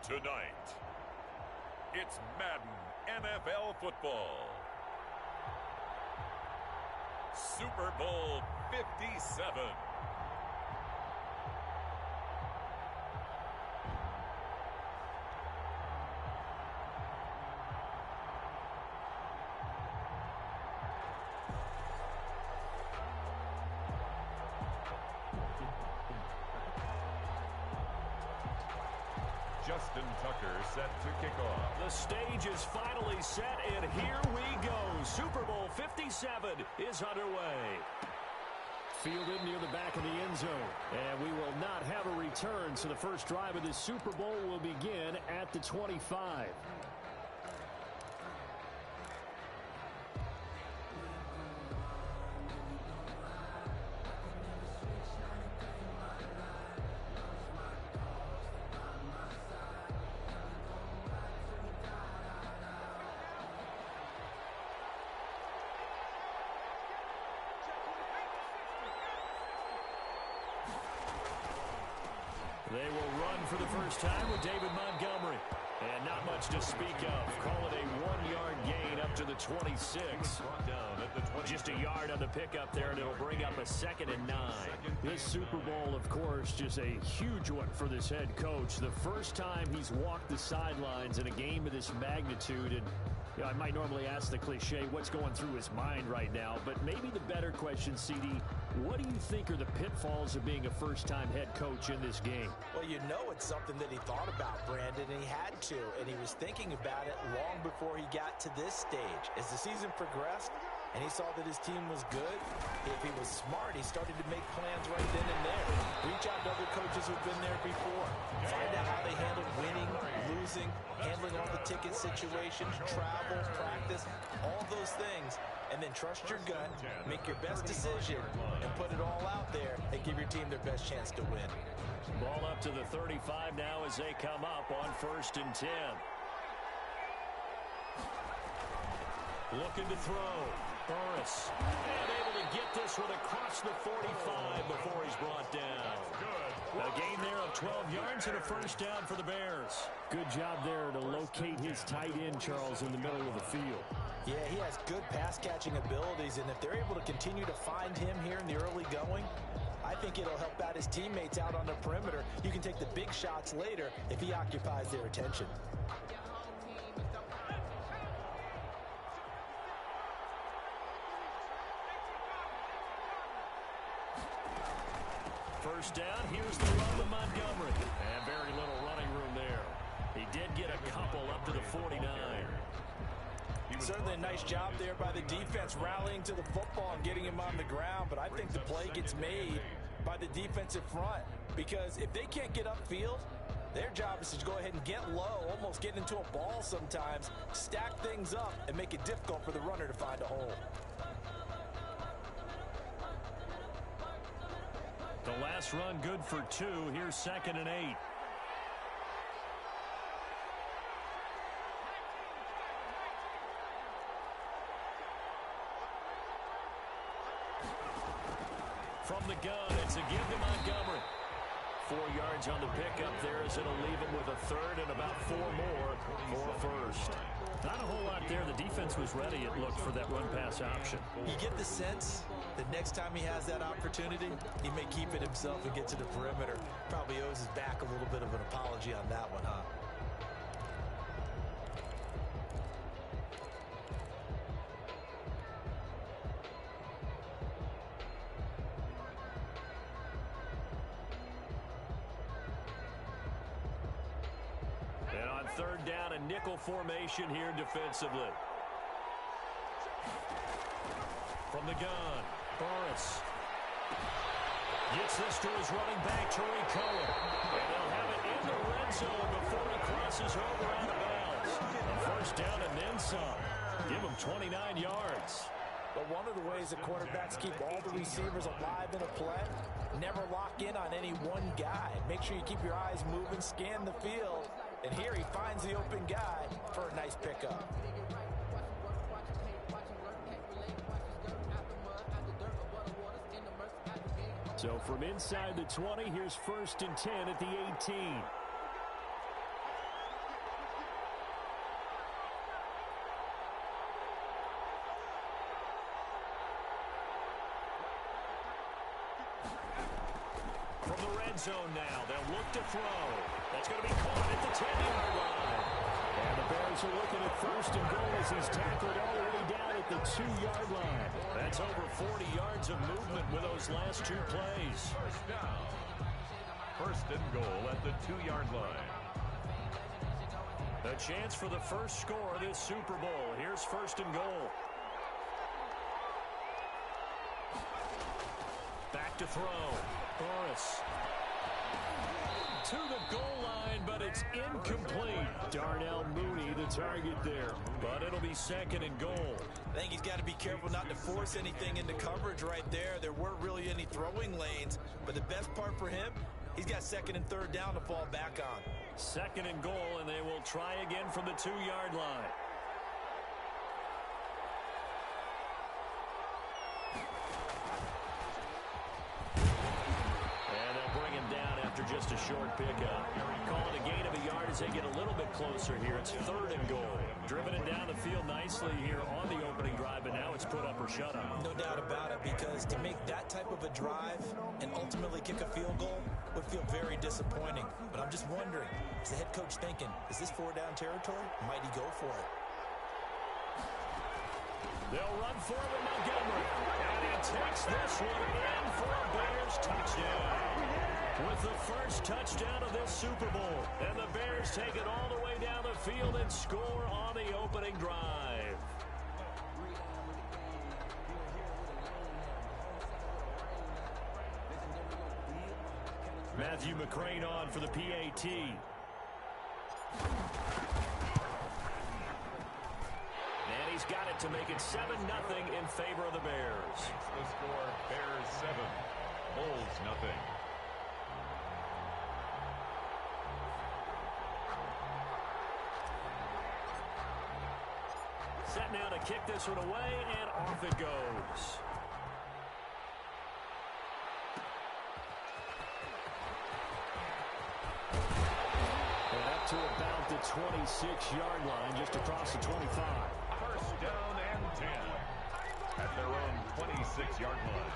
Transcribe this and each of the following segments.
Tonight, it's Madden NFL football. Super Bowl 57. Justin Tucker set to kick off. The stage is finally set, and here we go. Super Bowl 57 is underway. Fielded near the back of the end zone. And we will not have a return, so the first drive of this Super Bowl will begin at the 25. They will run for the first time with David Montgomery. And not much to speak of. Call it a 1-yard gain up to the 26. Just a yard on the pickup there, and it'll bring up a 2nd and 9. This Super Bowl, of course, just a huge one for this head coach. The first time he's walked the sidelines in a game of this magnitude. And you know, I might normally ask the cliche, what's going through his mind right now? But maybe the better question, CD, what do you think are the pitfalls of being a first-time head coach in this game? Well, you know it's something that he thought about, Brandon, and he had to. And he was thinking about it long before he got to this stage. As the season progressed and he saw that his team was good, if he was smart, he started to make plans right then and there. Reach out to other coaches who've been there before. Find out how they handled winning, losing, handling all the ticket situations, travel, practice, all those things. And then trust your gut, make your best decision, and put it all out there and give your team their best chance to win. Ball up to the 35 now as they come up on 1st and 10. Looking to throw. Burris. And able to get this one across the 45 before he's brought down. A gain there of 12 yards and a first down for the Bears. Good job there to locate his tight end, Charles, in the middle of the field. Yeah, he has good pass-catching abilities, and if they're able to continue to find him here in the early going, I think it'll help out his teammates out on the perimeter. You can take the big shots later if he occupies their attention. First down, here's the run with Montgomery. And very little running room there. He did get a couple up to the 49. Certainly a nice job there by the defense rallying to the football and getting him on the ground, but I think the play gets made by the defensive front because if they can't get upfield, their job is to go ahead and get low, almost get into a ball sometimes, stack things up, and make it difficult for the runner to find a hole. The last run good for 2. Here's 2nd and 8. From the gun, it's a give to Montgomery. 4 yards on the pickup there as it'll leave him with a 3rd and about 4 more for a first. Not a whole lot there. The defense was ready, it looked, for that run-pass option. You get the sense that next time he has that opportunity, he may keep it himself and get to the perimeter. Probably owes his back a little bit of an apology on that one, huh? And on 3rd down, a nickel formation here defensively. From the gun, Burris. Gets this to his running back, Tariq Cohen. And they'll have it in the red zone before he crosses over out of bounds. A first down and then some. Give him 29 yards. But one of the ways that quarterbacks keep all the receivers alive in a play, never lock in on any one guy. Make sure you keep your eyes moving, scan the field. And here he finds the open guy for a nice pickup. So from inside the 20, here's 1st and 10 at the 18. From the red zone now, they'll look to throw. That's going to be caught at the 10-yard line. And the Bears are looking at first and goal as he's tackled all the way down at the 2-yard line. That's over 40 yards of movement with those last two plays. First down. First and goal at the 2-yard line. A chance for the first score of this Super Bowl. Here's first and goal. Back to throw. Boris. To the goal line, but it's incomplete. Darnell Mooney, the target there. But it'll be second and goal. I think he's got to be careful not to force anything into coverage right there. There weren't really any throwing lanes. But the best part for him, he's got second and third down to fall back on. Second and goal, and they will try again from the 2-yard line. And they'll bring him down after just a short pickup. Call it a gain of a yard as they get a little bit closer here. It's third and goal. Driven it down the field nicely here on the opening drive, but now it's put up or shut up. No doubt about it, because to make that type of a drive and ultimately kick a field goal would feel very disappointing. But I'm just wondering, is the head coach thinking, is this 4-down territory? Might he go for it? They'll run for it with Montgomery. And he takes this one in for a Bears touchdown. With the first touchdown of this Super Bowl. And the Bears take it all the way down the field and score on the opening drive. Matthew McCrane on for the PAT. And he's got it to make it 7-0 in favor of the Bears. The score, Bears 7, Bulls nothing. Set now to kick this one away, and off it goes. And up to about the 26-yard line, just across the 25. First down and 10 at their own 26-yard line.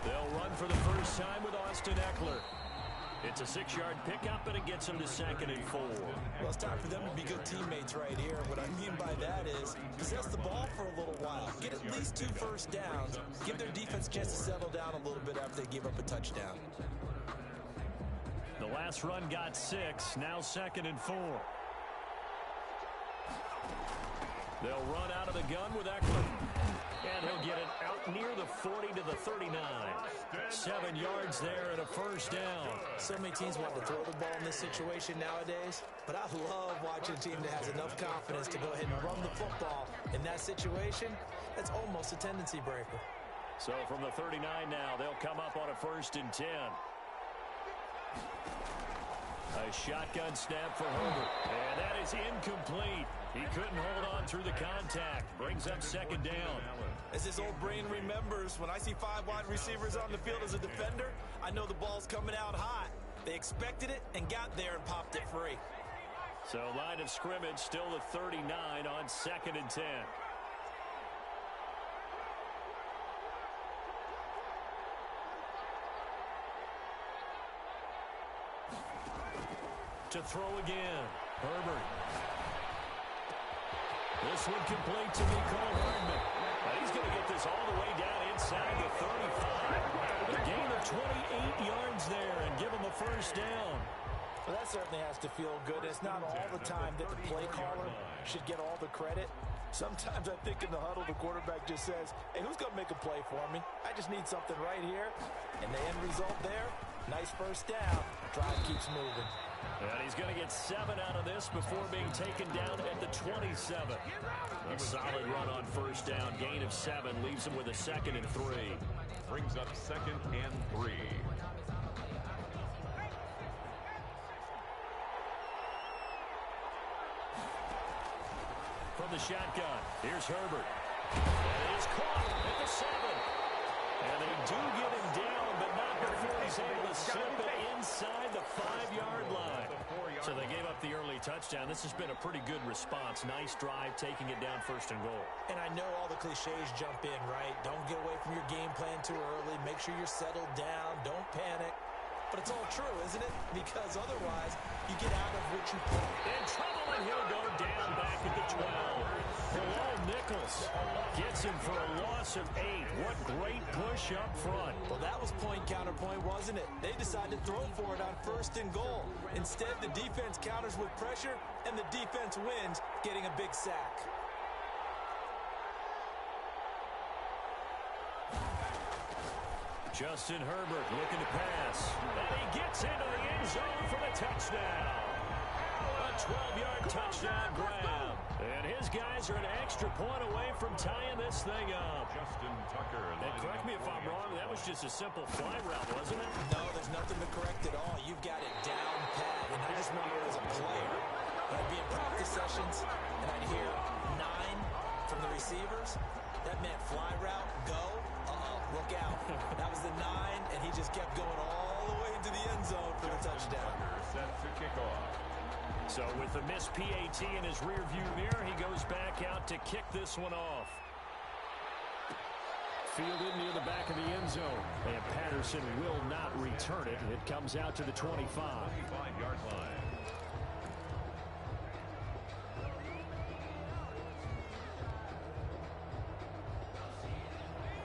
They'll run for the first time with Austin Eckler. It's a 6-yard pickup, and it gets them to second and 4. Well, it's time for them to be good teammates right here. What I mean by that is possess the ball for a little while. Get at least 2 first downs. Give their defense a chance to settle down a little bit after they give up a touchdown. The last run got 6, now second and 4. They'll run out of the gun with Eckler. And he'll get it out near the 40 to the 39. 7 yards there and a first down. So many teams want to throw the ball in this situation nowadays, but I love watching a team that has enough confidence to go ahead and run the football. In that situation, that's almost a tendency breaker. So from the 39 now, they'll come up on a first and 10. A shotgun snap for Herbert. And that is incomplete. He couldn't hold on through the contact. Brings up second down. As his old brain remembers, when I see 5 wide receivers on the field as a defender, I know the ball's coming out hot. They expected it and got there and popped it free. So line of scrimmage still the 39 on second and 10. To throw again. Herbert. This one complete to Nicole Hardman. But he's going to get this all the way down inside the 35. A gain of 28 yards there and give him a first down. Well, that certainly has to feel good. It's not all the time that the play caller should get all the credit. Sometimes I think in the huddle, the quarterback just says, hey, who's going to make a play for me? I just need something right here. And the end result there, nice first down. Drive keeps moving. And he's going to get 7 out of this before being taken down at the 27. A solid run on first down. Gain of 7 leaves him with a second and 3. Brings up second and 3. From the shotgun, here's Herbert. And it is caught at the 7. And they do get him down, but not before he's was able to slip it inside the 5-yard line. So they gave up the early touchdown. This has been a pretty good response. Nice drive, taking it down 1st and goal. And I know all the cliches jump in, right? Don't get away from your game plan too early. Make sure you're settled down. Don't panic. But it's all true, isn't it? Because otherwise, you get out of what you play. In trouble, and he'll go down back at the 12. Hello, Nichols gets him for a loss of 8. What great push up front. Well, that was point counterpoint, wasn't it? They decided to throw for it on 1st and goal. Instead, the defense counters with pressure, and the defense wins, getting a big sack. Justin Herbert looking to pass. And he gets into the end zone for the touchdown. A 12-yard touchdown grab. And his guys are an extra point away from tying this thing up. Justin Tucker. And correct me if I'm wrong, that was just a simple fly route, wasn't it? No, there's nothing to correct at all. You've got it down pat. And I just remember as a player, I'd be in practice sessions, and I'd hear 9 from the receivers. That meant fly route, go. Look out. That was the 9, and he just kept going all the way into the end zone for the touchdown. Set to kick off. So with the missed PAT in his rearview mirror, he goes back out to kick this one off. Fielded near the back of the end zone. And Patterson will not return it. It comes out to the 25. 25-yard line.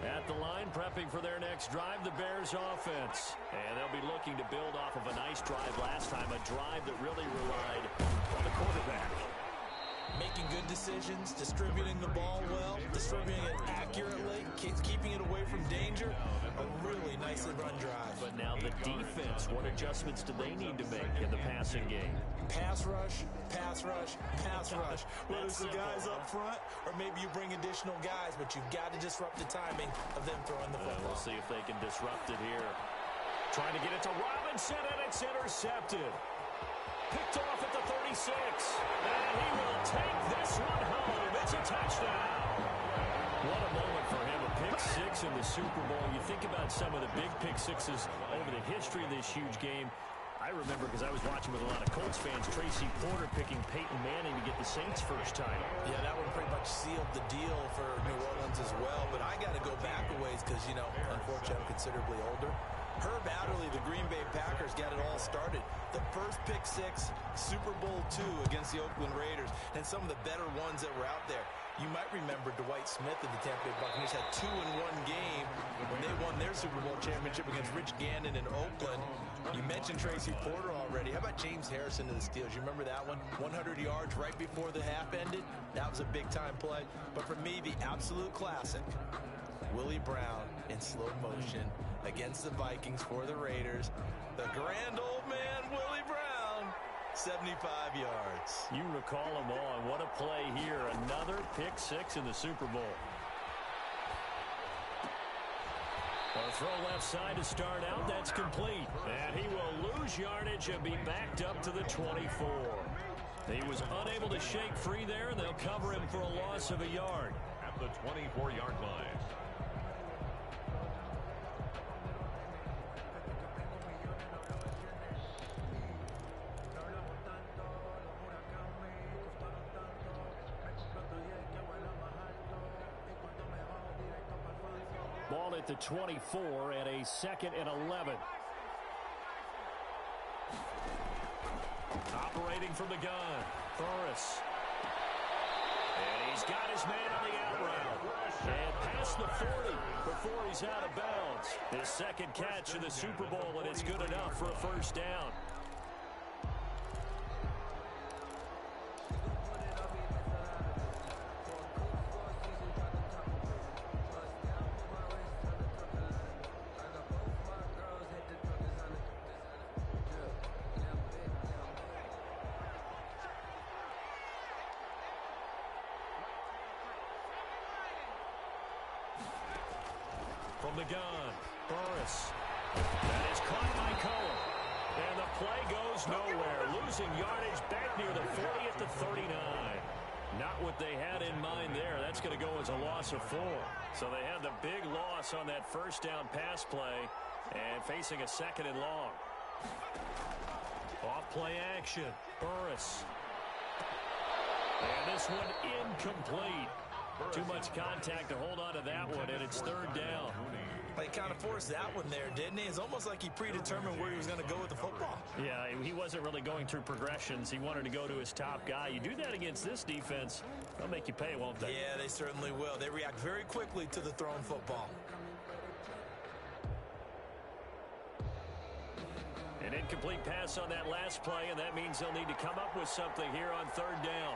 At the line, prepping for their next drive, the Bears offense. And they'll be looking to build off of a nice drive last time, a drive that really relied on the quarterback. Making good decisions, distributing the ball well, distributing it accurately, keeping it away from danger. A really nicely run drive. But now the defense, what adjustments do they need to make in the passing game? Pass rush, pass rush, pass rush. Whether it's the guys up front or maybe you bring additional guys, but you've got to disrupt the timing of them throwing the football. We'll see if they can disrupt it here. Trying to get it to Robinson, and it's intercepted. Picked off at the 36. And he will take this one home. It's a touchdown. What a moment for him. A pick 6 in the Super Bowl. You think about some of the big pick 6s over the history of this huge game. I remember, because I was watching with a lot of Colts fans, Tracy Porter picking Peyton Manning to get the Saints' first title. Yeah, that one pretty much sealed the deal for New Orleans as well. But I got to go back a ways because, you know, unfortunately I'm considerably older. Herb Adderley, the Green Bay Packers, got it all started. The first pick 6, Super Bowl II against the Oakland Raiders, and some of the better ones that were out there. You might remember Dwight Smith and the Tampa Bay Buccaneers had 2 in one game when they won their Super Bowl championship against Rich Gannon in Oakland. You mentioned Tracy Porter already. How about James Harrison to the Steelers? You remember that one? 100 yards right before the half ended? That was a big-time play. But for me, the absolute classic, Willie Brown in slow motion against the Vikings for the Raiders. The grand old man, Willie Brown, 75 yards. You recall them all, and what a play here. Another pick 6 in the Super Bowl. A throw left side to start out. That's complete. And he will lose yardage and be backed up to the 24. He was unable to shake free there, and they'll cover him for a loss of a yard. At the 24-yard line. Ball at the 24 and a 2nd and 11. Operating from the gun, Thoris. And he's got his man on the out route. And past the 40 before he's out of bounds. His 2nd catch in the Super Bowl, and it's good enough for a first down. From the gun, Burris. That is caught by Cohen. And the play goes nowhere. Losing yardage back near the 40 at the 39. Not what they had in mind there. That's going to go as a loss of 4. So they had the big loss on that first down pass play. And facing a 2nd and long. Off play action. Burris. And this one incomplete. Too much contact to hold on to that one, and it's 3rd down. He kind of forced that one there, didn't he? It's almost like he predetermined where he was going to go with the football. Yeah, he wasn't really going through progressions. He wanted to go to his top guy. You do that against this defense, they'll make you pay, won't they? Yeah, they certainly will. They react very quickly to the thrown football. An incomplete pass on that last play, and that means they'll need to come up with something here on 3rd down.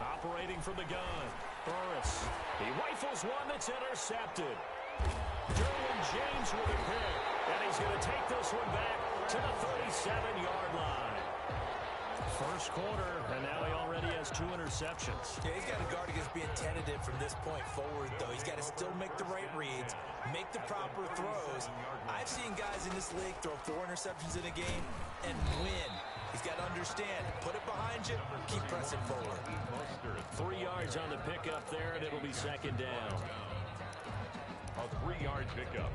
Operating from the gun, Burris. He rifles one that's intercepted. Derwin James with a pick, and he's going to take this one back to the 37-yard line. First quarter, and now he already has 2 interceptions. Yeah, he's got to guard against being tentative from this point forward, though. He's got to still make the right reads, make the proper throws. I've seen guys in this league throw 4 interceptions in a game and win. He's got to understand, put it behind you, keep pressing forward. 3 yards on the pickup there, and it'll be 2nd down. A 3-yard pickup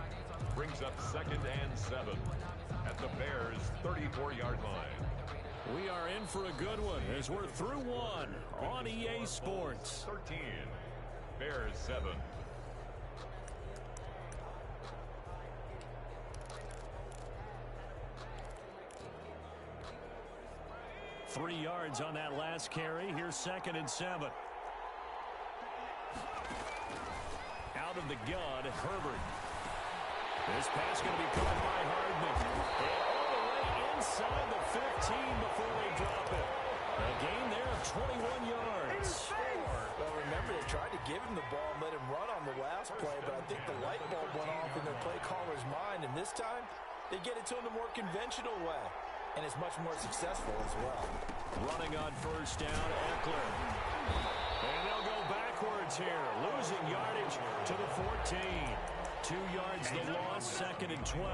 brings up 2nd and 7 at the Bears' 34-yard line. We are in for a good one as we're through 1 on EA Sports. 13, Bears 7. 3 yards on that last carry. Here's 2nd and 7. Out of the gun, Herbert. This pass going to be caught by Hardman. And all the way inside the 15 before they drop it. A gain there of 21 yards. Well, remember, they tried to give him the ball and let him run on the last play, but I think the light bulb went off in their play caller's mind, and this time they get it to him the more conventional way. And it's much more successful as well. Running on 1st down, Eckler. And they'll go backwards here, losing yardage to the 14. 2 yards the loss, 2nd and 12.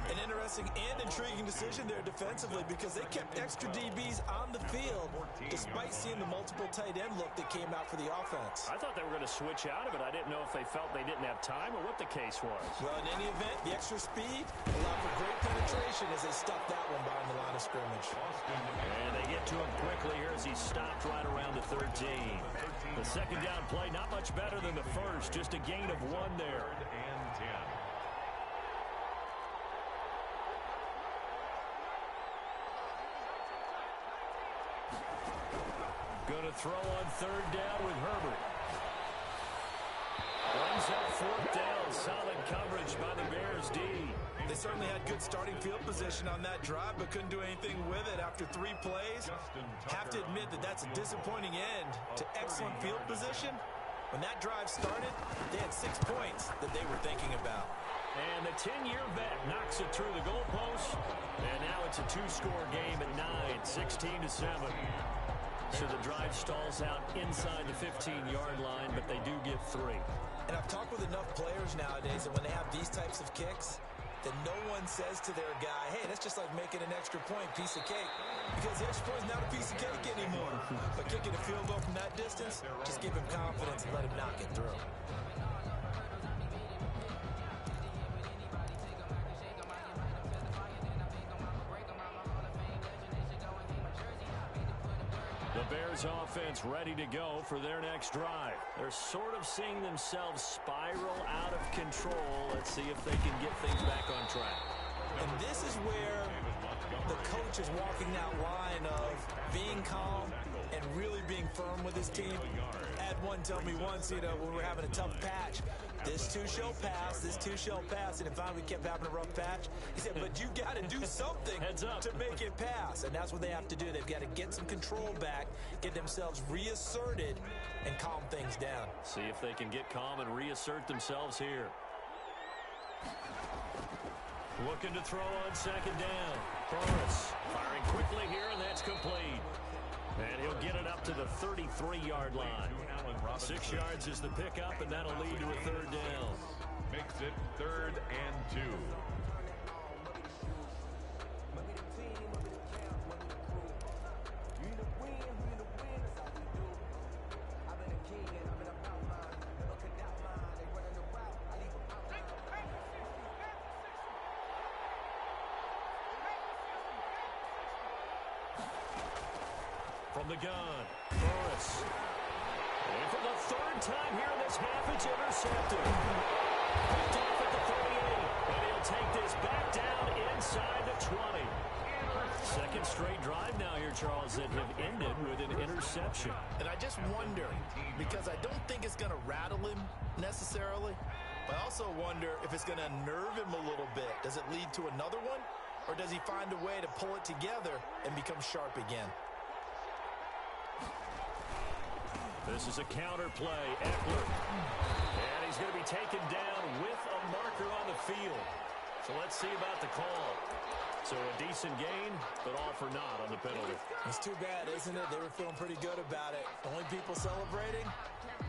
An interesting and intriguing decision there defensively because they kept extra DBs on the field despite seeing the multiple tight end look that came out for the offense. I thought they were going to switch out of it. I didn't know if they felt they didn't have time or what the case was. Well, in any event, the extra speed allowed for great penetration as they stuffed that one behind the line of scrimmage. And they get to him quickly here as he stopped right around the 13. The 2nd down play, not much better than the first, just a gain of 1 there. Going to throw on 3rd down with Herbert. Brings up 4th down. Solid coverage by the Bears D. They certainly had good starting field position on that drive, but couldn't do anything with it after 3 plays. Have to admit that that's a disappointing end to excellent field position. When that drive started, they had 6 points that they were thinking about. And the 10-year vet knocks it through the goalpost. And now it's a 2-score game at 9, 16-7. So the drive stalls out inside the 15-yard line, but they do get 3. And I've talked with enough players nowadays that when they have these types of kicks, that no one says to their guy, hey, that's just like making an extra point, piece of cake. Because the extra point is not a piece of cake anymore. But kicking a field goal from that distance, just give him confidence and let him knock it through. The Bears offense ready to go for their next drive. They're sort of seeing themselves spiral out of control. Let's see if they can get things back on track. And this is where the coach is walking that line of being calm and really being firm with his team. I had one tell me once, when we're having a tough patch, this too shall pass, this too shall pass, and finally we kept having a rough patch. He said, but you got to do something to make it pass, and that's what they have to do. They've got to get some control back, get themselves reasserted, and calm things down. See if they can get calm and reassert themselves here. Looking to throw on 2nd down. Burris firing quickly here, and that's complete. And he'll get it up to the 33-yard line. 6 yards is the pickup, and that'll lead to a 3rd down. Makes it 3rd and 2. From the gun, Burris. And for the third time here in this half, it's intercepted. Picked off at the 38, and he'll take this back down inside the 20. Second straight drive now here, Charles, that have ended with an interception. And I just wonder, because I don't think it's going to rattle him necessarily, but I also wonder if it's going to unnerve him a little bit. Does it lead to another one, or does he find a way to pull it together and become sharp again? This is a counter play. Eckler. And he's going to be taken down with a marker on the field. So let's see about the call. So a decent gain, but all for naught on the penalty. It's too bad, isn't it? They were feeling pretty good about it. Only people celebrating,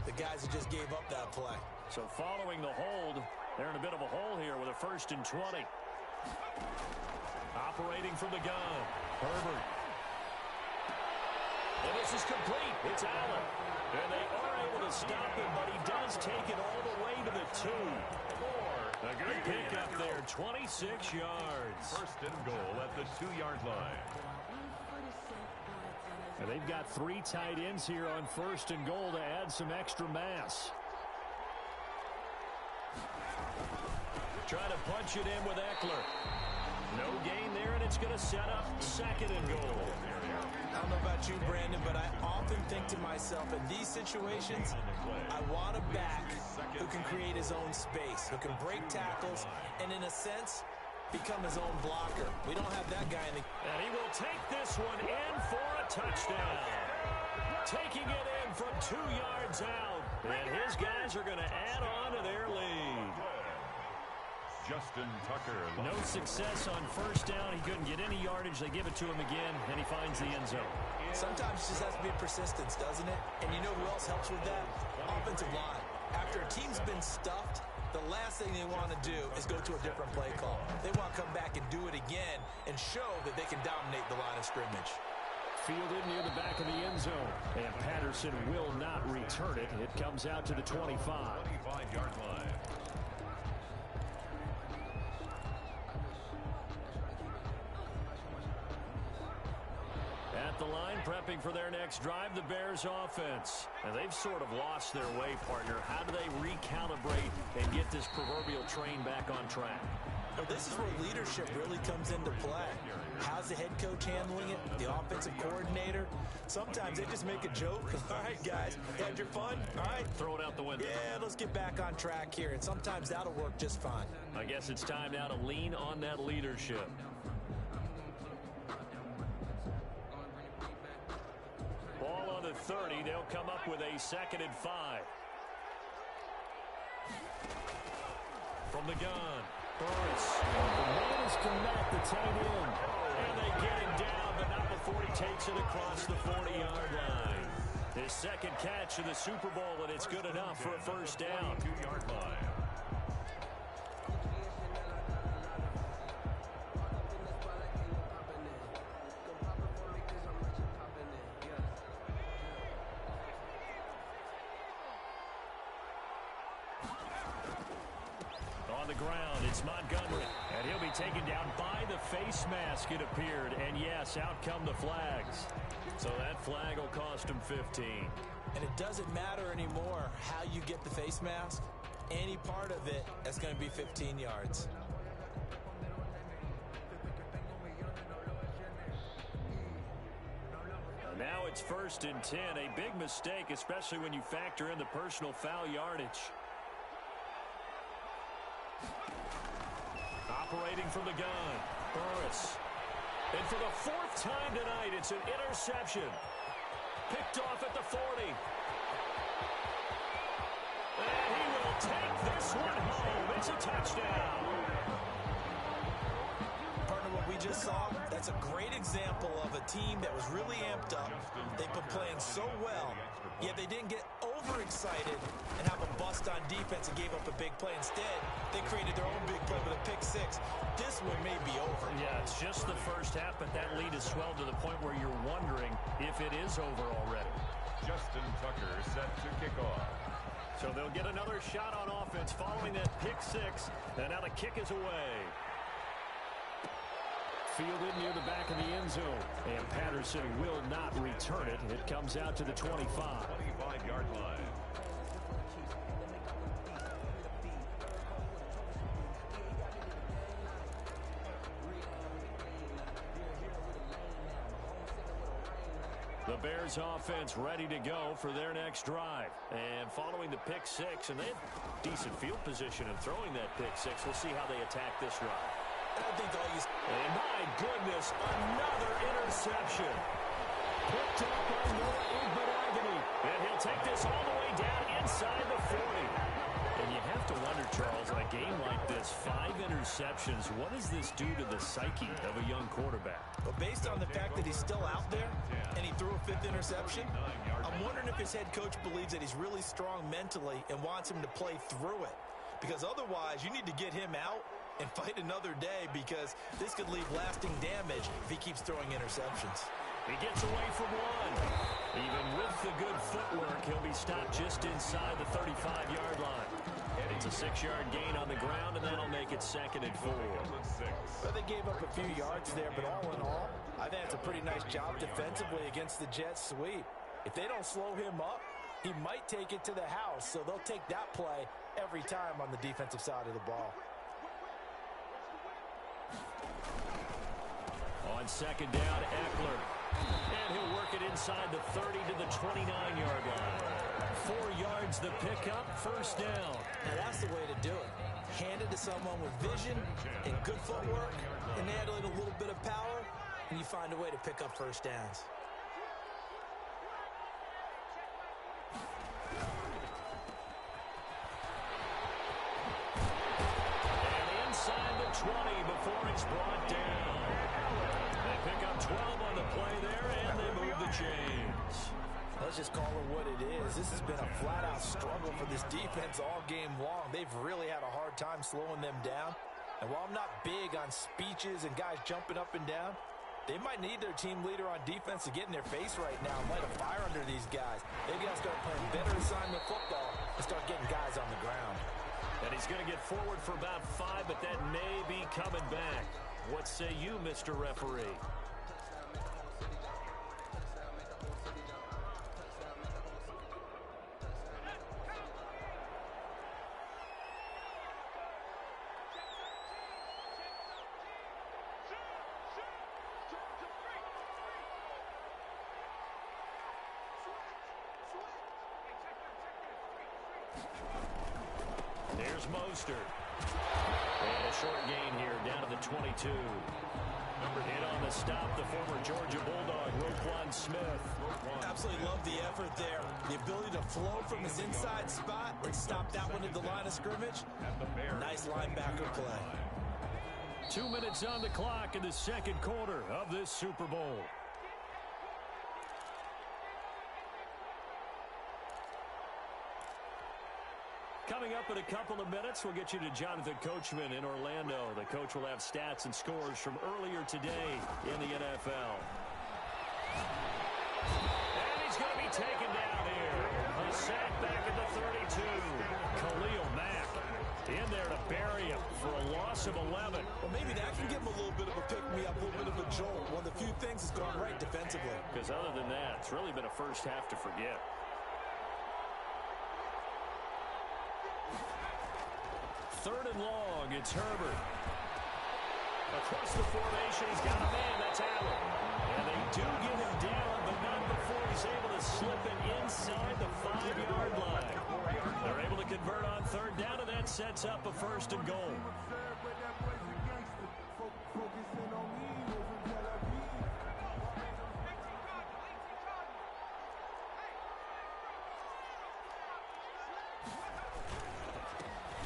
the guys who just gave up that play. So following the hold, they're in a bit of a hole here with a 1st and 20. Operating from the gun, Herbert. And this is complete. It's Allen. And they are able to stop him, but he does take it all the way to the 2. A good pickup there, 26 yards. 1st and goal at the 2-yard line. And they've got 3 tight ends here on 1st and goal to add some extra mass. Trying to punch it in with Eckler. No gain there, and it's going to set up 2nd and goal. I don't know about you, Brandon, but I often think to myself, in these situations, I want a back who can create his own space, who can break tackles, and in a sense, become his own blocker. We don't have that guy in the... And he will take this one in for a touchdown. Taking it in from 2 yards out. And his guys are going to add on to their lead. Justin Tucker. No success on 1st down. He couldn't get any yardage. They give it to him again, and he finds the end zone. Sometimes it just has to be persistence, doesn't it? And you know who else helps with that? Offensive line. After a team's been stuffed, the last thing they want to do is go to a different play call. They want to come back and do it again and show that they can dominate the line of scrimmage. Fielded near the back of the end zone. And Patterson will not return it. It comes out to the 25. 25-yard line. At the line, prepping for their next drive, the Bears offense. And they've sort of lost their way, partner. How do they recalibrate and get this proverbial train back on track? Well, this is where leadership really comes into play. How's the head coach handling it? The offensive coordinator? Sometimes they just make a joke. All right, guys, had your fun? All right. Throw it out the window. Yeah, let's get back on track here. And sometimes that'll work just fine. I guess it's time now to lean on that leadership. Ball on the 30. They'll come up with a 2nd and 5. From the gun, Burris. The man is to knock the tight end. And they get him down, but not before he takes it across the 40-yard line. His 2nd catch of the Super Bowl, and it's good enough for a 1st down. 2-yard line. On the ground, it's Montgomery. And he'll be taken down by the face mask, it appeared. And yes, out come the flags. So that flag will cost him 15. And it doesn't matter anymore how you get the face mask. Any part of it is going to be 15 yards. Now it's 1st and 10. A big mistake, especially when you factor in the personal foul yardage. Operating from the gun, Burris. And for the 4th time tonight, it's an interception. Picked off at the 40. And he will take this one home. It's a touchdown. Partner, what we just saw, that's a great example of a team that was really amped up. They've been playing so well, yet they didn't get overexcited and have a bust on defense and gave up a big play. Instead, they created their own big play with a pick 6. This one may be over. Yeah, it's just the first half, but that lead has swelled to the point where you're wondering if it is over already. Justin Tucker set to kick off. So they'll get another shot on offense following that pick 6, and now the kick is away. fielded near the back of the end zone. And Patterson will not return it. It comes out to the 25. 25-yard line. The Bears offense ready to go for their next drive. And following the pick six, and they have decent field position in throwing that pick six. We'll see how they attack this drive. And my goodness, another interception. Picked up by Noah Igbenogany. And he'll take this all the way down inside the 40. And you have to wonder, Charles, in a game like this, 5 interceptions, what does this do to the psyche of a young quarterback? Well, based on the fact that he's still out there and he threw a 5th interception, I'm wondering if his head coach believes that he's really strong mentally and wants him to play through it. Because otherwise, you need to get him out and fight another day, because this could leave lasting damage if he keeps throwing interceptions. He gets away from one. Even with the good footwork, he'll be stopped just inside the 35-yard line. It's a 6-yard gain on the ground, and that'll make it 2nd and 4. Well, they gave up a few yards there, but all in all, I think it's a pretty nice job defensively against the Jets sweep. If they don't slow him up, he might take it to the house, so they'll take that play every time on the defensive side of the ball. On 2nd down, Eckler. And he'll work it inside the 30 to the 29-yard line. 4 yards the pickup, 1st down. Now that's the way to do it. Hand it to someone with vision and good footwork, and add in a little bit of power, and you find a way to pick up 1st downs. And inside the 20 before it's brought down. They pick up 12 on the play there, and they move the chains. Let's just call it what it is. This has been a flat-out struggle for this defense all game long. They've really had a hard time slowing them down. And while I'm not big on speeches and guys jumping up and down, they might need their team leader on defense to get in their face right now and light a fire under these guys. They've got to start playing better assignment football and start getting guys on the ground. And he's going to get forward for about 5, but that may be coming back. What say you, Mr. Referee? There's Mostert. And a short gain here down to the 22. In on the stop, the former Georgia Bulldog, Roquan Smith. Absolutely love the effort there. The ability to flow from his inside spot and stop that one at the line of scrimmage. Nice linebacker play. 2 minutes on the clock in the 2nd quarter of this Super Bowl. Coming up in a couple of minutes, we'll get you to Jonathan Coachman in Orlando. The coach will have stats and scores from earlier today in the NFL. And he's going to be taken down here. A sack back at the 32. Khalil Mack in there to bury him for a loss of 11. Well, maybe that can give him a little bit of a pick-me-up, a little bit of a jolt. One of the few things that's gone right defensively. Because other than that, it's really been a first half to forget. Third and long, it's Herbert. Across the formation, he's got a man, that's Allen. And they do get him down, but not before he's able to slip it inside the 5-yard line. They're able to convert on 3rd down, and that sets up a 1st and goal.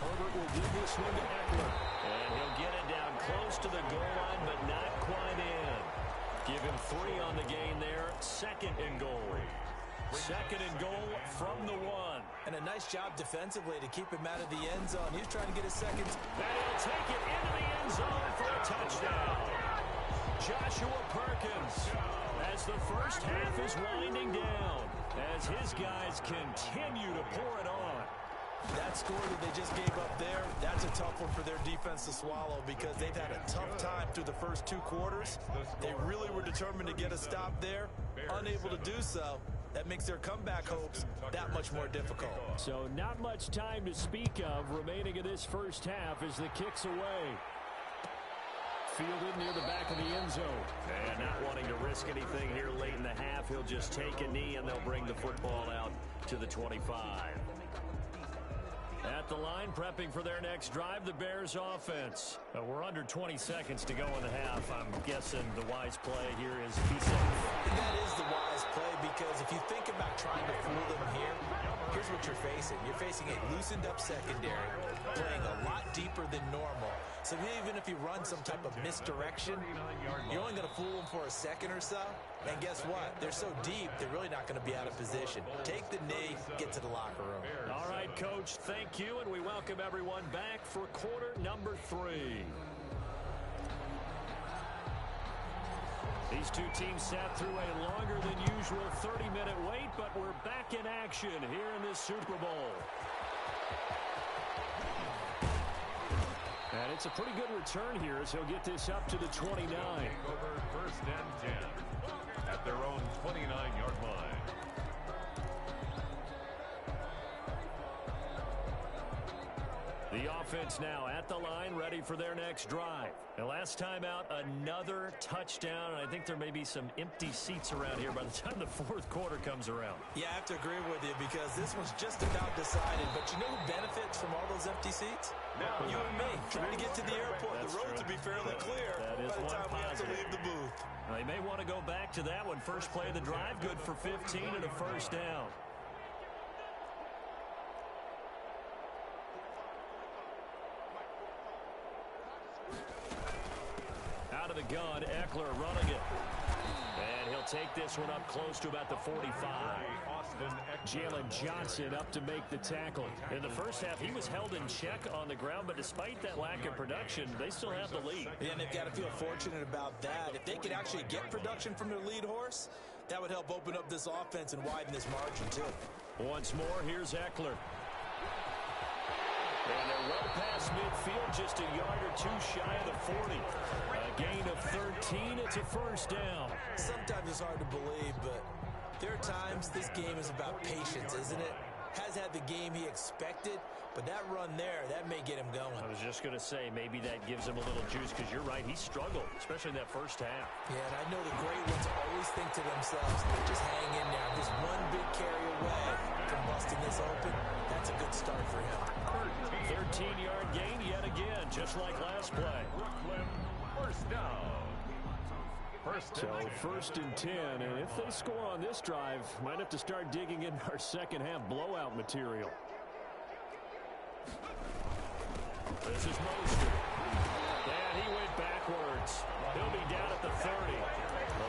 Herbert will give this one to Eckler. And he'll get it down close to the goal line, but not quite in. Give him 3 on the gain there. 2nd and goal. 2nd and goal from the 1. And a nice job defensively to keep him out of the end zone. He's trying to get a 2nd. And he'll take it into the end zone for a touchdown. Joshua Perkins, as the first half is winding down, as his guys continue to pour it on. That's That score that they just gave up there, that's a tough one for their defense to swallow because they've had a tough time through the first 2 quarters. They really were determined to get a stop there, unable to do so. That makes their comeback hopes that much more difficult. So not much time to speak of remaining in this first half as the kick's away. Fielded near the back of the end zone. And not wanting to risk anything here late in the half, he'll just take a knee and they'll bring the football out to the 25. At the line, prepping for their next drive, the Bears offense. We're under 20 seconds to go in the half. I'm guessing the wise play here is be safe. That is the wise play because if you think about trying to fool them here, here's what you're facing. You're facing a loosened up secondary, playing a lot deeper than normal. So even if you run some type of misdirection, you're only going to fool them for a second or so. And guess what? They're so deep, they're really not going to be out of position. Take the knee, get to the locker room. All right, Coach, thank you, and we welcome everyone back for quarter number 3. These two teams sat through a longer than usual 30-minute wait, but we're back in action here in this Super Bowl. And it's a pretty good return here as he'll get this up to the 29. Over first and 10 at their own 29-yard line. The offense now at the line, ready for their next drive. And last time out, another touchdown. And I think there may be some empty seats around here by the time the fourth quarter comes around. Yeah, I have to agree with you because this one's just about decided. But you know who benefits from all those empty seats? You and me. Trying to get to the airport. That's the roads will be fairly clear that is by the time we have to positive. leave the booth. Now, they may want to go back to that one. First play of the drive, good for 15 and a first down. Out of the gun, Eckler running it. And he'll take this one up close to about the 45. Jalen Johnson up to make the tackle. In the first half, he was held in check on the ground, but despite that lack of production, they still have the lead. And they've got to feel fortunate about that. If they could actually get production from their lead horse, that would help open up this offense and widen this margin, too. Once more, here's Eckler. And they're well past midfield, just a yard or two shy of the 40. A gain of 13, it's a first down. Sometimes it's hard to believe, but there are times this game is about patience, isn't it? Has had the game he expected, but that run there, that may get him going. I was just going to say, maybe that gives him a little juice, because you're right, he struggled, especially in that first half. Yeah, and I know the great ones always think to themselves, just hang in there. Just one big carry away from busting this open. That's a good start for him. 13-yard gain yet again, just like last play. Brooklyn, first down. So first and 10, and if they score on this drive, might have to start digging in our second half blowout material. This is Mostert. And he went backwards. He'll be down at the 30.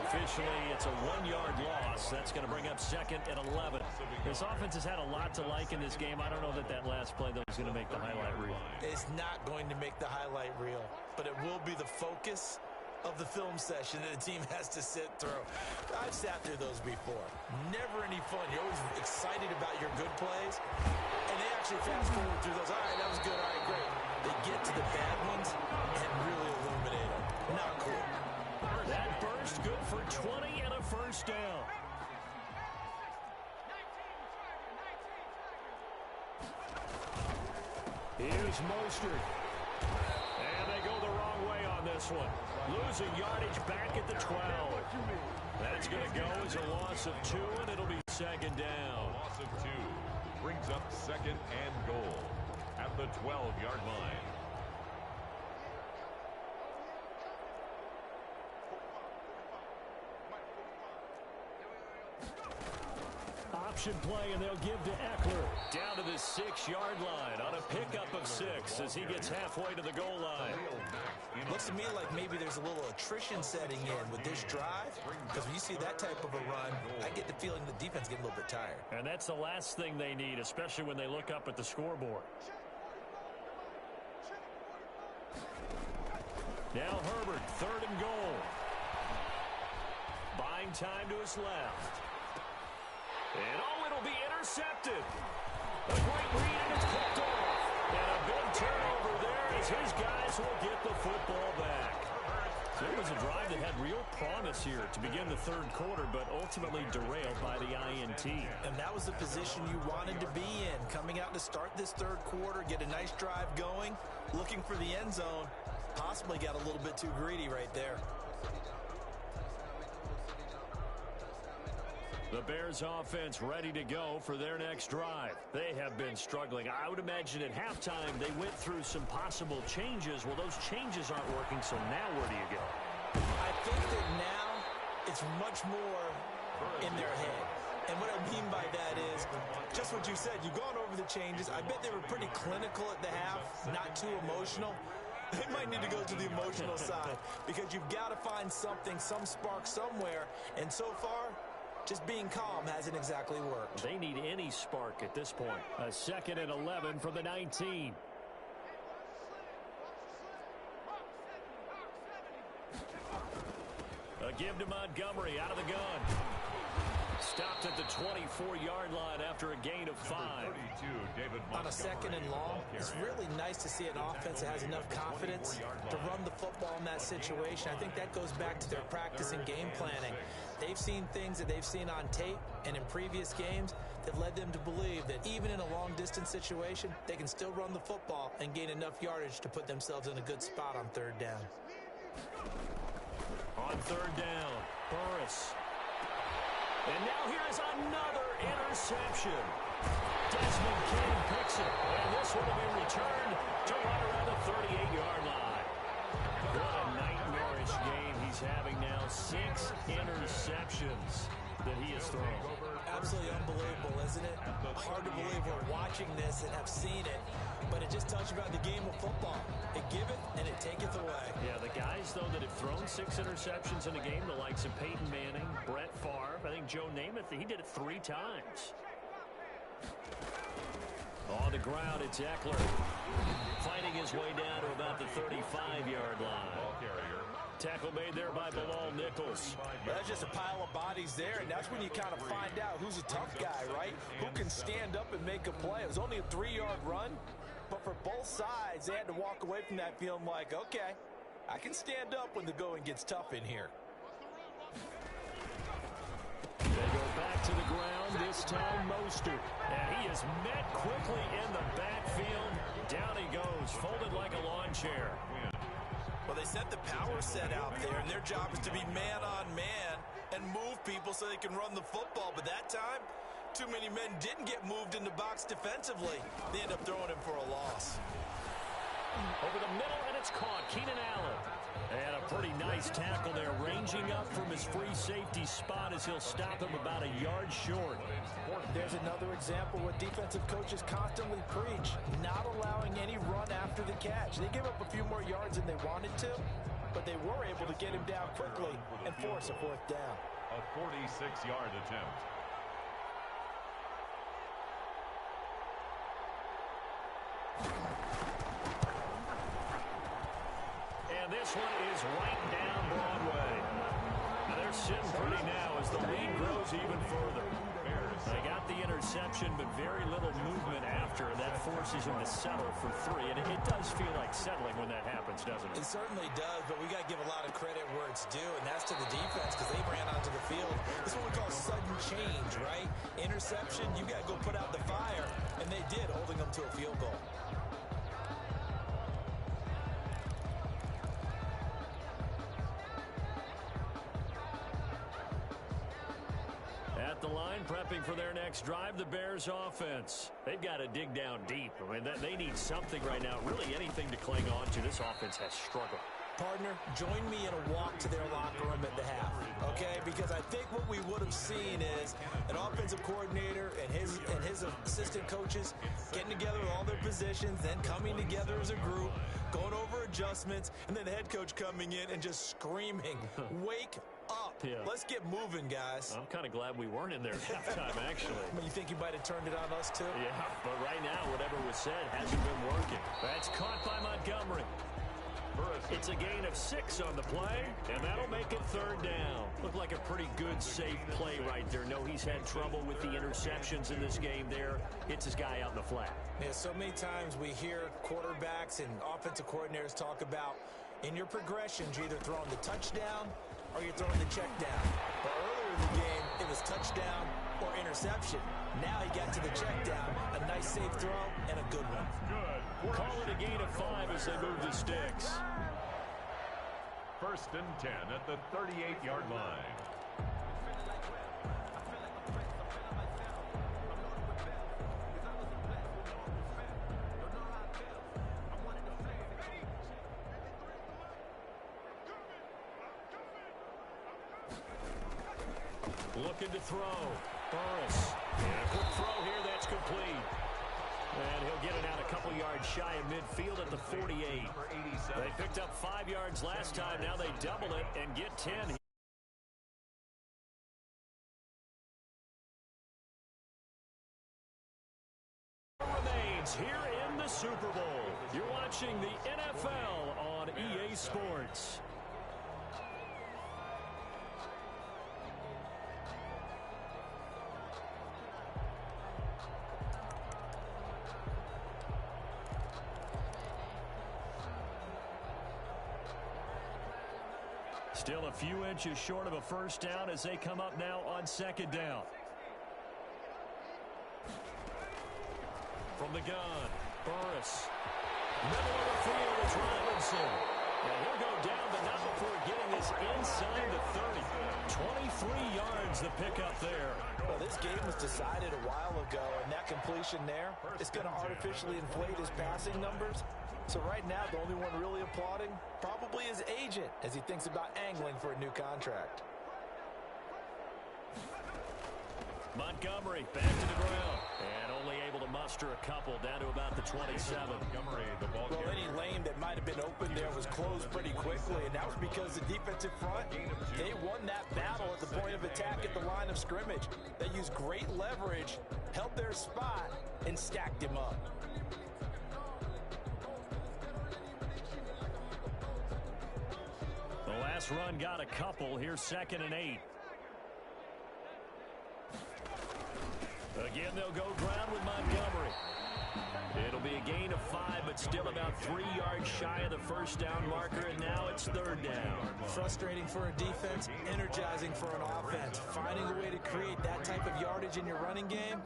Officially, it's a 1-yard loss. That's going to bring up second and 11. This offense has had a lot to like in this game. I don't know that that last play, though, is going to make the highlight reel. It's not going to make the highlight reel, but it will be the focus of the film session that the team has to sit through. I've sat through those before. Never any fun. You're always excited about your good plays, and they actually fast forward through those. All right, that was good. All right, great. They get to the bad ones and really illuminate them. Not cool. That burst good for 20 and a first down. Here's Mostert. And they go the wrong way on this one. Losing yardage back at the 12. That's going to go as a loss of 2, and it'll be second down. Loss of 2 brings up second and goal at the 12-yard line. Option play, and they'll give to Eckler. Down to the 6-yard line on a pickup of 6 as he gets halfway to the goal line. Looks to me like maybe there's a little attrition setting in with this drive, because when you see that type of a run, I get the feeling the defense getting a little bit tired. And that's the last thing they need, especially when they look up at the scoreboard. Now Herbert, third and goal. Buying time to his left. And, oh, it'll be intercepted. A great read, and it's picked off. as his guys will get the football back. So it was a drive that had real promise here to begin the third quarter, but ultimately derailed by the INT. And that was the position you wanted to be in, coming out to start this third quarter, get a nice drive going, looking for the end zone. Possibly got a little bit too greedy right there. The Bears offense ready to go for their next drive. They have been struggling. I would imagine at halftime they went through some possible changes. Well, those changes aren't working, so now where do you go? I think that now it's much more in their head. And what I mean by that is just what you said. You've gone over the changes. I bet they were pretty clinical at the half, not too emotional. They might need to go to the emotional side because you've got to find something, some spark somewhere. And so far, just being calm hasn't exactly worked. They need any spark at this point. A 2nd and 11 from the 19. A give to Montgomery out of the gun. Stopped at the 24-yard line after a gain of 5. On a 2nd and long, it's really nice to see an offense that has enough confidence to run the football in that situation. I think that goes back to their practice and game planning. They've seen things that they've seen on tape and in previous games that led them to believe that even in a long-distance situation, they can still run the football and gain enough yardage to put themselves in a good spot on 3rd down. On 3rd down, Burris. And now here's another interception. Desmond King picks it, and this one will be returned to right around the 38-yard line. What a nightmarish game he's having now. 6 interceptions that he has thrown. Absolutely unbelievable, isn't it? Hard to believe we're watching this and have seen it, but it just tells you about the game of football. It giveth and it taketh away. Yeah, the guys, though, that have thrown 6 interceptions in a game, the likes of Peyton Manning, Brett Favre, I think Joe Namath, he did it 3 times. On the ground, it's Eckler. Fighting his way down to about the 35-yard line. Tackle made there by Bilal Nichols. That's just a pile of bodies there, and that's when you kind of find out who's a tough guy, right? Who can stand up and make a play. It was only a 3-yard run, but for both sides, they had to walk away from that feeling like, okay, I can stand up when the going gets tough in here. They go back to the ground, this time Mostert. And he is met quickly in the backfield. Down he goes, folded like a lawn chair. Well, they set the power set out there, and their job is to be man-on-man and move people so they can run the football. But that time, too many men didn't get moved in the box defensively. They end up throwing him for a loss. Over the middle, and it's caught. Keenan Allen. And a pretty nice tackle there, ranging up from his free safety spot as he'll stop him about a yard short. There's another example where defensive coaches constantly preach, not allowing any run after the catch. They gave up a few more yards than they wanted to, but they were able to get him down quickly and force a 4th down. A 46-yard attempt. And this one is right down Broadway. Now they're sitting pretty now as the lead grows even further. They got the interception, but very little movement after. That forces him to settle for 3. And it does feel like settling when that happens, doesn't it? It certainly does, but we got to give a lot of credit where it's due, and that's to the defense because they ran onto the field. This is what we call sudden change, right? Interception, you got to go put out the fire, and they did, holding them to a field goal. At the line, prepping for their next drive, the Bears offense. They've got to dig down deep. I mean, they need something right now, really anything to cling on to. This offense has struggled. Partner, join me in a walk to their locker room at the half, okay? Because I think what we would have seen is an offensive coordinator and his assistant coaches getting together with all their positions, then coming together as a group, going over adjustments, and then the head coach coming in and just screaming, wake up. Yeah. Let's get moving, guys. I'm kind of glad we weren't in there at halftime, actually. I mean, you think you might have turned it on us, too? Yeah, but right now, whatever was said hasn't been working. That's caught by Montgomery. It's a gain of 6 on the play, and that'll make it 3rd down. Looked like a pretty good, safe play right there. No, he's had trouble with the interceptions in this game there. Hits his guy out in the flat. Yeah, so many times we hear quarterbacks and offensive coordinators talk about in your progressions, you're either throwing the touchdown or you're throwing the check down. But earlier in the game, it was touchdown or interception. Now he got to the check down, a nice safe throw, and a good one. Good. Call it a gain of 5 as they move the sticks. 1st and 10 at the 38-yard line. Looking to throw. Burris. And a quick throw here. That's complete. And he'll get it out a couple yards shy of midfield at the 48. They picked up 5 yards last time. Now they double it and get 10. Remains here in the Super Bowl. You're watching the NFL on EA Sports. Still a few inches short of a first down as they come up now on 2nd down. From the gun, Burris. Middle of the field is Robinson. And he'll go down, but not before getting this inside the 30. 23 yards the pickup there. Well, this game was decided a while ago, and that completion there is going to artificially inflate his passing numbers. So right now, the only one really applauding probably his agent as he thinks about angling for a new contract. Montgomery back to the ground. And only able to muster a couple down to about the 27. Well, any lane that might have been open there was closed pretty quickly, and that was because the defensive front, they won that battle at the point of attack at the line of scrimmage. They used great leverage, held their spot, and stacked him up. The last run got a couple. Here's 2nd and 8. Again, they'll go ground with Montgomery. It'll be a gain of 5, but still about 3 yards shy of the first down marker, and now it's 3rd down. Frustrating for a defense, energizing for an offense. Finding a way to create that type of yardage in your running game,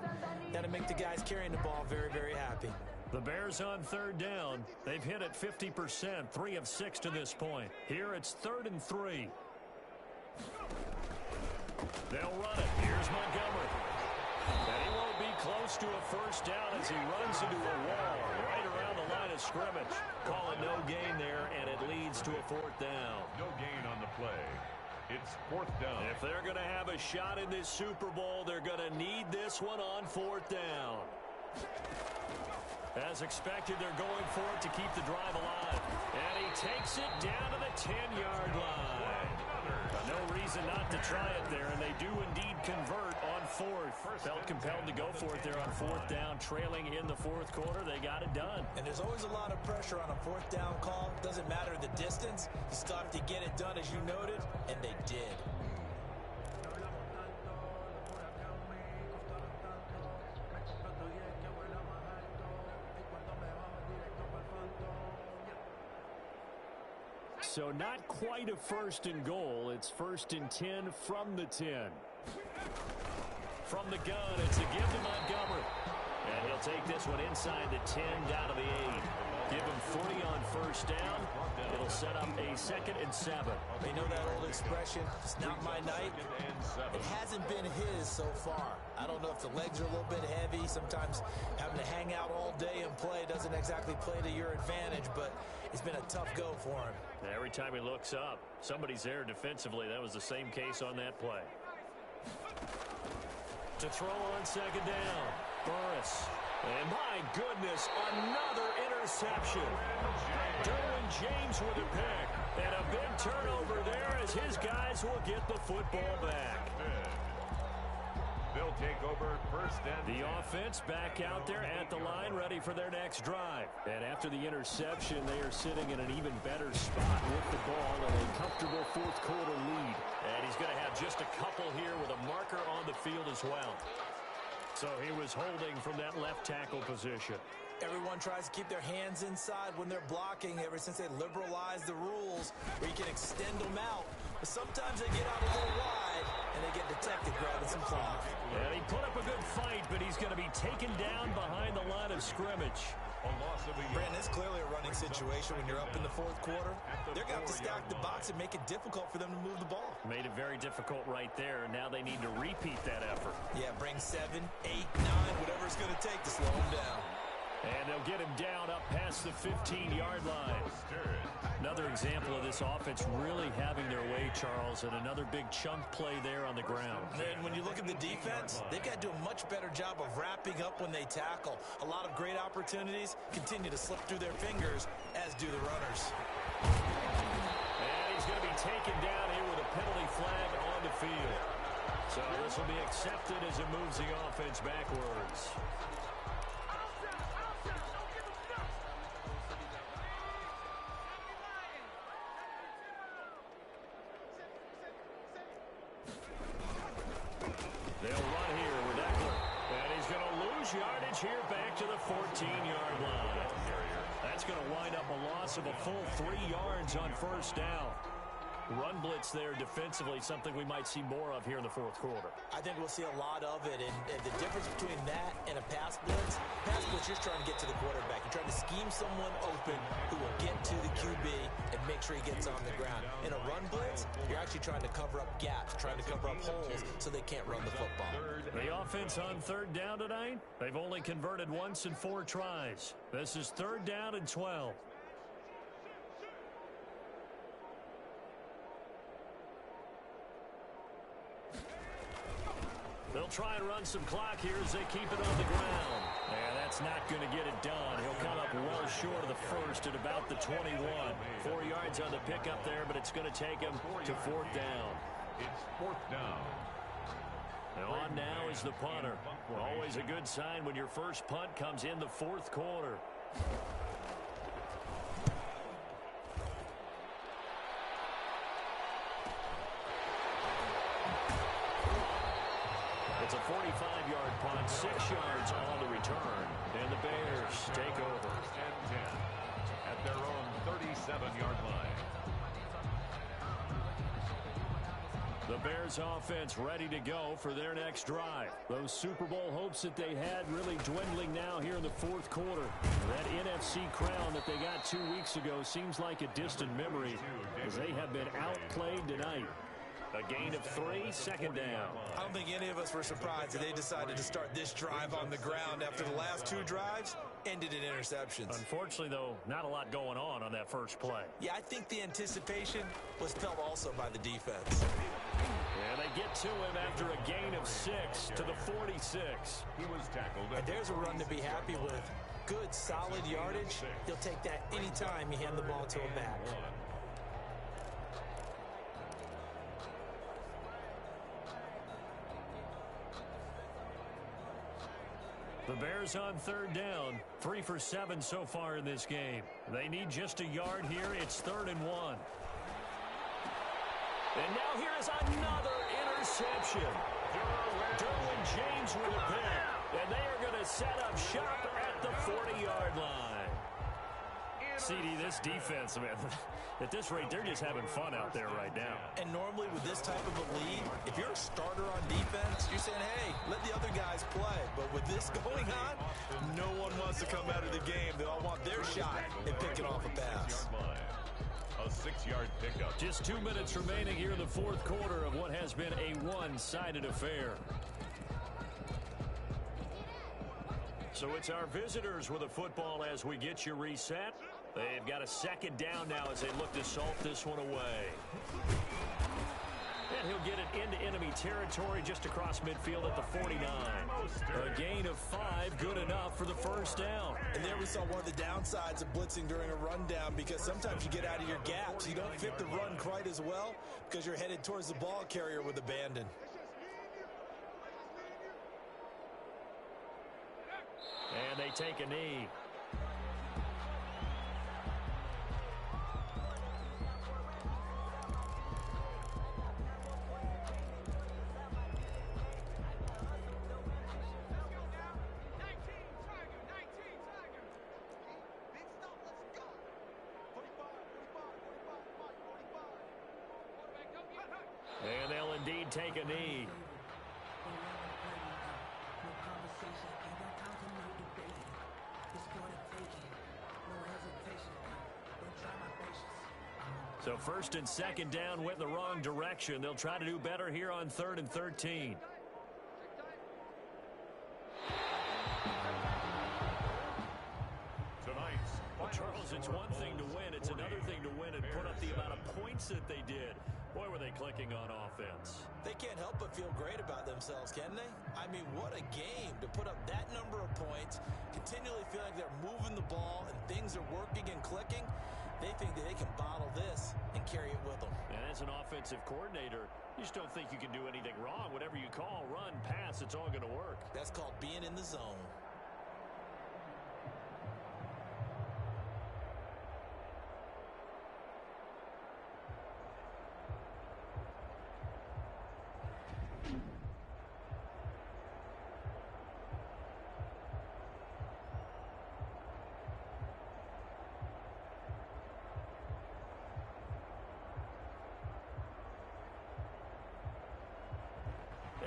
that'll make the guys carrying the ball very, very happy. The Bears on 3rd down. They've hit it 50%, 3 of 6 to this point. Here it's 3rd and 3. They'll run it. Here's Montgomery. And he won't be close to a first down as he runs into a wall right around the line of scrimmage. Call it no gain there, and it leads to a 4th down. No gain on the play. It's 4th down. If they're going to have a shot in this Super Bowl, they're going to need this one on 4th down. As expected, they're going for it to keep the drive alive. And he takes it down to the 10-yard line. No reason not to try it there, and they do indeed convert on 4th. Felt compelled to go for it there on 4th down, trailing in the 4th quarter. They got it done. And there's always a lot of pressure on a 4th down call. Doesn't matter the distance. You still have to get it done, as you noted, and they did. So not quite a 1st and goal. It's 1st and 10 from the 10. From the gun, it's a give to Montgomery. And he'll take this one inside the 10 down to the 8. Give him 40 on 1st down. It'll set up a 2nd and 7. You know that old expression, it's not my night? It hasn't been his so far. I don't know if the legs are a little bit heavy. Sometimes having to hang out all day and play doesn't exactly play to your advantage, but it's been a tough go for him. Every time he looks up, somebody's there defensively. That was the same case on that play. To throw on 2nd down, Burris. And my goodness, another interception. Derwin James with a pick. And a big turnover there as his guys will get the football back. They'll take over 1st and the offense back out there at the line, ready for their next drive. And after the interception, they are sitting in an even better spot with the ball and a comfortable 4th quarter lead. And he's going to have just a couple here with a marker on the field as well. So he was holding from that left tackle position. Everyone tries to keep their hands inside when they're blocking ever since they liberalized the rules where you can extend them out. But sometimes they get out a little wide and they get detected grabbing some cloth. And he put up a good fight, but he's going to be taken down behind the line of scrimmage. Brandon, it's clearly a running situation when you're up in the fourth quarter. They're going to have to stack the box and make it difficult for them to move the ball. Made it very difficult right there. Now they need to repeat that effort. Yeah, bring 7, 8, 9, whatever it's going to take to slow them down. And they'll get him down up past the 15-yard line. Another example of this offense really having their way, Charles, and another big chunk play there on the ground. And when you look at the defense, they've got to do a much better job of wrapping up when they tackle. A lot of great opportunities continue to slip through their fingers, as do the runners. And he's going to be taken down here with a penalty flag on the field. So this will be accepted as it moves the offense backwards. They'll run here with Eckler. And he's going to lose yardage here back to the 14-yard line. That's going to wind up a loss of a full 3 yards on first down. Run blitz there defensively, something we might see more of here in the fourth quarter. I think we'll see a lot of it, and the difference between that and a pass blitz, you're trying to get to the quarterback. You're trying to scheme someone open who will get to the QB and make sure he gets on the ground. In a run blitz, you're actually trying to cover up gaps, trying to cover up holes so they can't run the football. The offense on third down tonight, they've only converted once in 4 tries. This is third down and 12. They'll try and run some clock here as they keep it on the ground. And that's not going to get it done. He'll come up well short of the first at about the 21. 4 yards on the pickup there, but it's going to take him to fourth down. It's fourth down. And on now is the punter. Always a good sign when your first punt comes in the fourth quarter. It's a 45-yard punt, 6 yards on the return. And the Bears take over. First and 10 at their own 37-yard line. The Bears offense ready to go for their next drive. Those Super Bowl hopes that they had really dwindling now here in the fourth quarter. That NFC crown that they got 2 weeks ago seems like a distant memory as they have been outplayed tonight. A gain of 3, second down. I don't think any of us were surprised that they decided to start this drive on the ground after the last 2 drives ended in interceptions. Unfortunately, though, not a lot going on that first play. Yeah, I think the anticipation was felt also by the defense. And they get to him after a gain of 6 to the 46. He was tackled. And there's a run to be happy with. Good, solid yardage. He'll take that anytime you hand the ball to him back. The Bears on third down, 3 for 7 so far in this game. They need just a yard here. It's 3rd and 1. And now here is another interception. Derwin James with a pick. And they are going to set up shop at the 40-yard line. CD, this defense, man, at this rate, they're just having fun out there right now. And normally with this type of a lead, if you're a starter on defense, you're saying, hey, let the other guys play. But with this going on, no one wants to come out of the game. They all want their shot at picking off a pass. A 6-yard pickup. Just 2 minutes remaining here in the fourth quarter of what has been a one-sided affair. So it's our visitors with a football as we get you reset. They've got a second down now as they look to salt this one away. And he'll get it into enemy territory just across midfield at the 49. A gain of 5, good enough for the first down. And there we saw one of the downsides of blitzing during a rundown, because sometimes you get out of your gaps. You don't fit the run quite as well because you're headed towards the ball carrier with abandon. And they take a knee. might take a knee. So first and second down went the wrong direction. They'll try to do better here on 3rd and 13. Well, Charles, it's one thing to win. It's another thing to win and put up the amount of points that they did. Boy, were they clicking on offense. They can't help but feel great about themselves, can they? I mean, what a game to put up that number of points, continually feel like they're moving the ball and things are working and clicking. They think that they can bottle this and carry it with them. And as an offensive coordinator, you just don't think you can do anything wrong. Whatever you call, run, pass, it's all going to work. That's called being in the zone.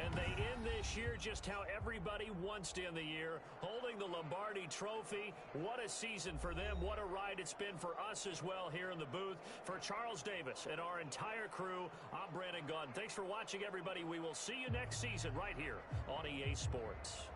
And they end this year just how everybody wants to end the year, holding the Lombardi Trophy. What a season for them. What a ride it's been for us as well here in the booth. For Charles Davis and our entire crew, I'm Brandon Gaudin. Thanks for watching, everybody. We will see you next season right here on EA Sports.